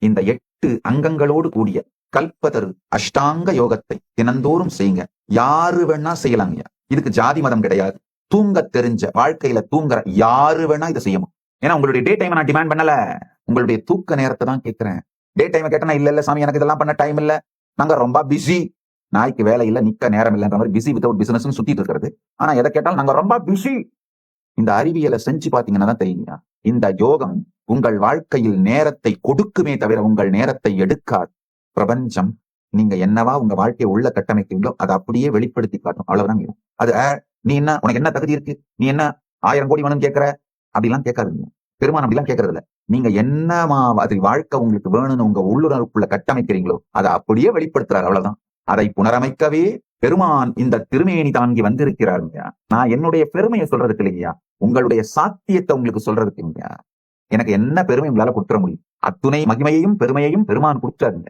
இந்த 8 அங்கங்களோடு கூடிய கல்பதரு அஷ்டாங்க யோகத்தை தினந்தோறும் செய்யுங்க. யாரு வேணா செய்யலாங்க. இதுக்கு ஜாதி மதம் கிடையாது. தூங்க தெரிஞ்ச, வாழ்க்கையில தூங்குற யாரு வேணா இதை செய்யணும். ஏன்னா உங்களுடைய டே டைம் நான் டிமாண்ட் பண்ணல, உங்களுடைய தூக்க நேரத்தை தான் கேட்கிறேன். டே டைம் கேட்டனா இல்ல சாமி, எனக்கு இதெல்லாம் பண்ண டைம் இல்ல, நாங்க ரொம்ப பிஸி, நாய்க்கு வேலை இல்ல, நிக்க நேரம் இல்லைன்ற மாதிரி பிஸி வித்வுட் பிசினஸ் சுத்திட்டு இருக்கிறது. ஆனா எதை கேட்டாலும் நாங்க ரொம்ப பிஸி. இந்த அறிவியலை செஞ்சு பாத்தீங்கன்னா தான் தெரியுங்க, இந்த யோகம் உங்கள் வாழ்க்கையில் நேரத்தை கொடுக்குமே தவிர உங்கள் நேரத்தை எடுக்காது. பிரபஞ்சம் நீங்க என்னவா உங்க வாழ்க்கையை உள்ள கட்டமைக்கிறீங்களோ அதை அப்படியே வெளிப்படுத்தி காட்டும். அவ்வளவுதான். அது நீ என்ன, உனக்கு என்ன தகுதி இருக்கு, நீ என்ன 1000 கோடி வேணும்னு கேட்கிற அப்படிலாம் கேட்காதுங்க. பெருமான் அப்படிலாம் கேட்கறது இல்ல. நீங்க என்னமா அது வாழ்க்கை உங்களுக்கு வேணும்னு உங்க உள்ளுணர்வுக்குள்ள கட்டமைக்கிறீங்களோ அதை அப்படியே வெளிப்படுத்துறாரு. அவ்வளவுதான். அதை புனரமைக்கவே பெருமான் இந்த திருமேனி தாங்கி வந்திருக்கிறாருங்க. நான் என்னுடைய பெருமையை சொல்றதுக்கு இல்லையா, உங்களுடைய சாத்தியத்தை உங்களுக்கு சொல்றதுக்கு இல்லையா. எனக்கு என்ன பெருமை உங்களால கொடுத்துட முடியும்? அத்துணை மகிமையையும் பெருமையையும் பெருமான் கொடுத்தாருங்க.